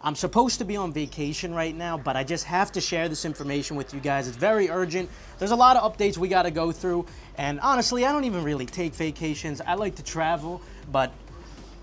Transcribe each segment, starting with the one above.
I'm supposed to be on vacation right now, but I just have to share this information with you guys. It's very urgent. There's a lot of updates we got to go through. And honestly, I don't even really take vacations. I like to travel, but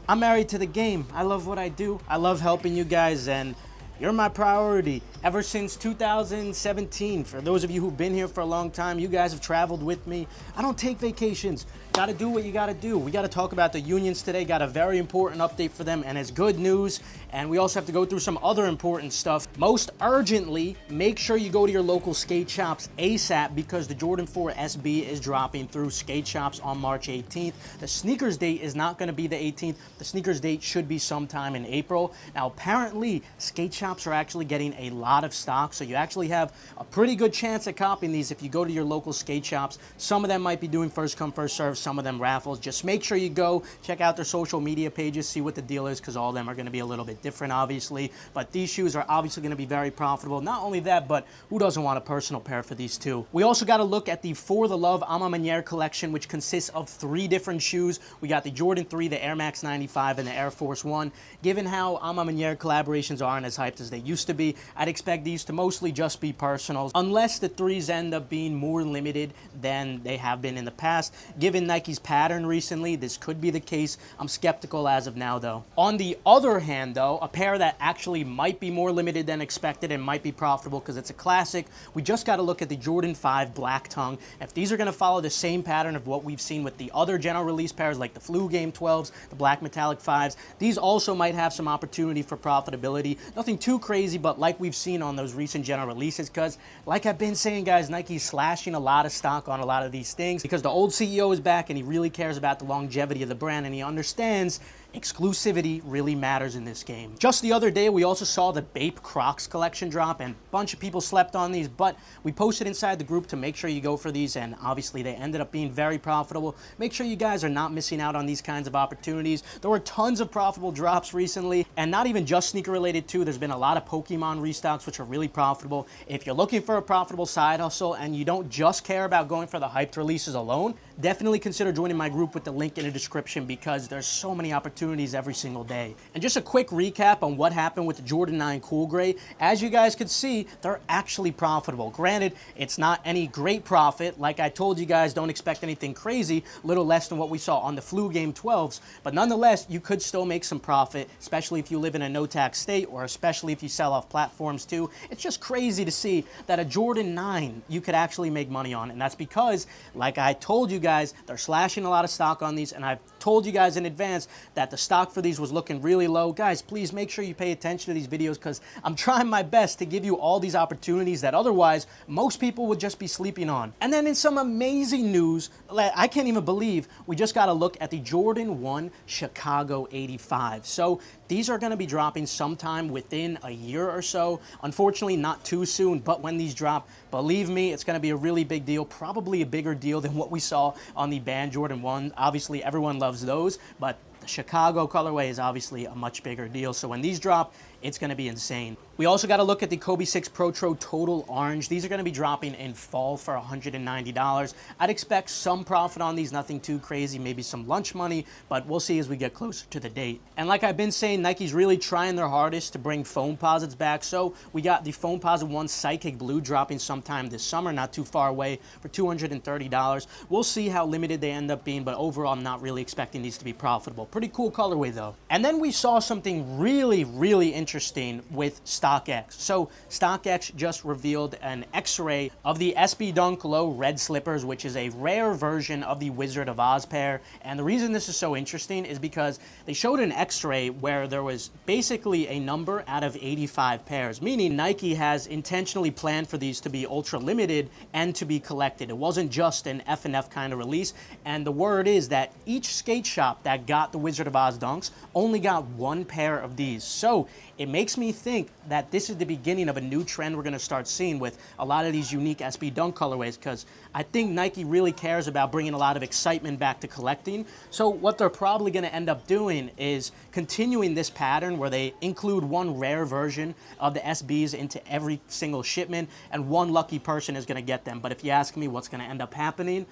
I'm married to the game. I love what I do. I love helping you guys, and you're my priority. Ever since 2017, for those of you who've been here for a long time, you guys have traveled with me. I don't take vacations. Gotta do what you gotta do. We gotta talk about the unions today. Got a very important update for them, and it's good news. And we also have to go through some other important stuff. Most urgently, make sure you go to your local skate shops ASAP, because the Jordan 4 SB is dropping through skate shops on March 18th. The sneakers date is not gonna be the 18th. The sneakers date should be sometime in April. Now, apparently, skate shops are actually getting a lot of stock, so you actually have a pretty good chance at copying these if you go to your local skate shops. Some of them might be doing first come, first serve, some of them raffles. Just make sure you go check out their social media pages, see what the deal is, because all of them are going to be a little bit different, obviously. But these shoes are obviously going to be very profitable. Not only that, but who doesn't want a personal pair for these two? We also got to look at the For the Love Ma Maniere collection, which consists of 3 different shoes. We got the Jordan 3, the Air Max 95, and the Air Force 1. Given how Ma Maniere collaborations aren't as hyped as they used to be, I'd expect these to mostly just be personals, unless the 3s end up being more limited than they have been in the past. Given Nike's pattern recently, this could be the case. I'm skeptical as of now, though. On the other hand, though, a pair that actually might be more limited than expected and might be profitable because it's a classic, we just got to look at the Jordan 5 Black Tongue. If these are going to follow the same pattern of what we've seen with the other general release pairs like the Flu Game 12s, the Black Metallic 5s, these also might have some opportunity for profitability. Nothing too crazy, but like we've seen on those recent general releases, because like I've been saying, guys, Nike's slashing a lot of stock on a lot of these things because the old CEO is back and he really cares about the longevity of the brand, and he understands exclusivity really matters in this game. Just the other day, we also saw the Bape Crocs collection drop, and a bunch of people slept on these, but we posted inside the group to make sure you go for these, and obviously they ended up being very profitable. Make sure you guys are not missing out on these kinds of opportunities. There were tons of profitable drops recently, and not even just sneaker related too. There's been a lot of Pokemon restocks, which are really profitable. If you're looking for a profitable side hustle and you don't just care about going for the hyped releases alone, definitely consider joining my group with the link in the description, because there's so many opportunities every single day. And just a quick recap on what happened with the Jordan 9 Cool Gray. As you guys could see, they're actually profitable. Granted, it's not any great profit. Like I told you guys, don't expect anything crazy, a little less than what we saw on the Flu Game 12s, but nonetheless, you could still make some profit, especially if you live in a no-tax state, or especially if you sell off platforms too. It's just crazy to see that a Jordan 9 you could actually make money on, and that's because, like I told you guys, they're slashing a lot of stock on these, and I've told you guys in advance that the stock for these was looking really low. Guys, please make sure you pay attention to these videos, because I'm trying my best to give you all these opportunities that otherwise most people would just be sleeping on. And then in some amazing news, I can't even believe we just got to look at the Jordan 1 Chicago 85. So these are going to be dropping sometime within a year or so. Unfortunately, not too soon, but when these drop, believe me, it's going to be a really big deal, probably a bigger deal than what we saw on the Band Jordan 1. Obviously, everyone loves those, but the Chicago colorway is obviously a much bigger deal. So when these drop, it's going to be insane. We also got to look at the Kobe 6 Protro Total Orange. These are going to be dropping in fall for $190. I'd expect some profit on these, nothing too crazy, maybe some lunch money, but we'll see as we get closer to the date. And like I've been saying, Nike's really trying their hardest to bring foam posits back. So we got the Foam Posit 1 Psychic Blue dropping sometime this summer, not too far away, for $230. We'll see how limited they end up being, but overall, I'm not really expecting these to be profitable. Pretty cool colorway though. And then we saw something really interesting with StockX. So StockX just revealed an X-ray of the SB Dunk Low Red Slippers, which is a rare version of the Wizard of Oz pair. And the reason this is so interesting is because they showed an X-ray where there was basically a number out of 85 pairs, meaning Nike has intentionally planned for these to be ultra limited and to be collected. It wasn't just an F&F kind of release. And the word is that each skate shop that got the Wizard of Oz Dunks only got 1 pair of these. So it makes me think that this is the beginning of a new trend we're going to start seeing with a lot of these unique SB Dunk colorways, because I think Nike really cares about bringing a lot of excitement back to collecting. So what they're probably going to end up doing is continuing this pattern where they include 1 rare version of the SBs into every single shipment, and 1 lucky person is going to get them. But if you ask me what's going to end up happening,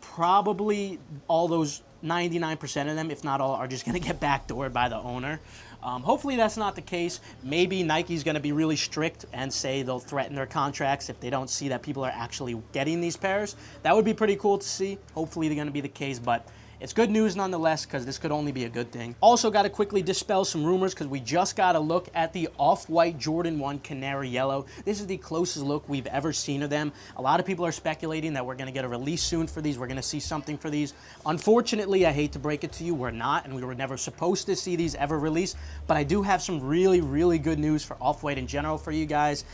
probably all those 99% of them, if not all, are just going to get backdoored by the owner. Hopefully that's not the case. Maybe Nike's going to be really strict and say they'll threaten their contracts if they don't see that people are actually getting these pairs. That would be pretty cool to see. Hopefully they're going to be the case, but it's good news nonetheless, because this could only be a good thing. Also got to quickly dispel some rumors, because we just got a look at the Off-White Jordan 1 Canary Yellow. This is the closest look we've ever seen of them. A lot of people are speculating that we're going to get a release soon for these. We're going to see something for these. Unfortunately, I hate to break it to you, we're not, and we were never supposed to see these ever released, but I do have some really, really good news for Off-White in general for you guys.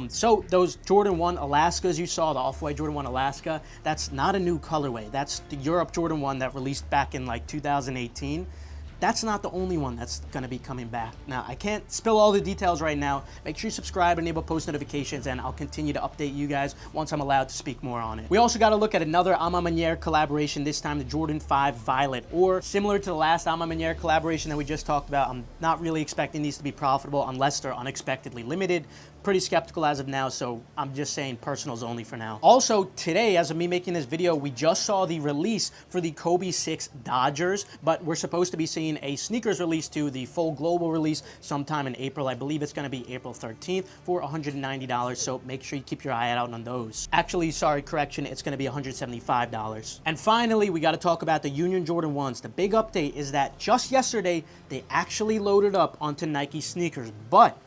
So those Jordan 1 Alaskas you saw, the Off-White Jordan 1 Alaska, that's not a new colorway. That's the Europe Jordan 1 that released back in like 2018. That's not the only one that's going to be coming back. Now, I can't spill all the details right now. Make sure you subscribe, enable post notifications, and I'll continue to update you guys once I'm allowed to speak more on it. We also got to look at another Ma Maniere collaboration, this time the Jordan 5 Violet, or similar to the last Ma Maniere collaboration that we just talked about. I'm not really expecting these to be profitable unless they're unexpectedly limited. Pretty skeptical as of now, so I'm just saying personals only for now. Also, today, as of me making this video, we just saw the release for the Kobe 6 Dodgers, but we're supposed to be seeing a sneakers release too, the full global release sometime in April. I believe it's going to be April 13th for $190, so make sure you keep your eye out on those. Actually, sorry, correction, it's going to be $175. And finally, we got to talk about the Union Jordan 1s. The big update is that just yesterday, they actually loaded up onto Nike sneakers, but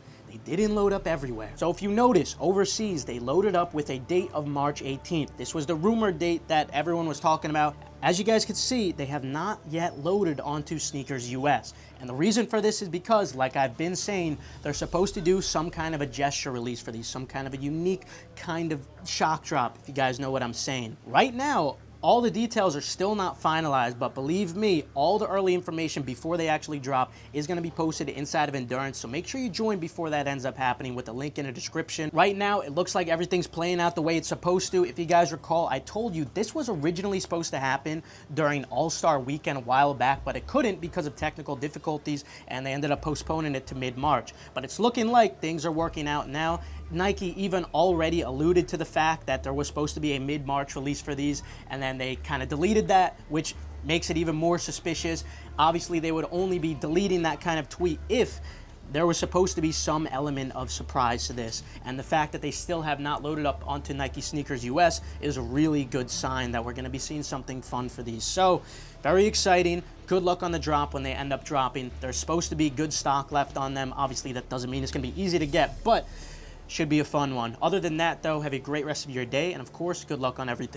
they didn't load up everywhere. So if you notice, overseas, they loaded up with a date of March 18th. This was the rumored date that everyone was talking about. As you guys can see, they have not yet loaded onto Sneakers US. And the reason for this is because, like I've been saying, they're supposed to do some kind of a gesture release for these, some kind of a unique kind of shock drop, if you guys know what I'm saying. Right now, all the details are still not finalized, but believe me, all the early information before they actually drop is going to be posted inside of Endurance, so make sure you join before that ends up happening with the link in the description. Right now, it looks like everything's playing out the way it's supposed to. If you guys recall, I told you this was originally supposed to happen during All-Star Weekend a while back, but it couldn't because of technical difficulties, and they ended up postponing it to mid-March. But it's looking like things are working out now. Nike even already alluded to the fact that there was supposed to be a mid-March release for these, and then they kind of deleted that, which makes it even more suspicious. Obviously, they would only be deleting that kind of tweet if there was supposed to be some element of surprise to this, and the fact that they still have not loaded up onto Nike Sneakers US is a really good sign that we're going to be seeing something fun for these. So, very exciting. Good luck on the drop when they end up dropping. There's supposed to be good stock left on them. Obviously, that doesn't mean it's going to be easy to get, but should be a fun one. Other than that, though, have a great rest of your day, and of course, good luck on everything.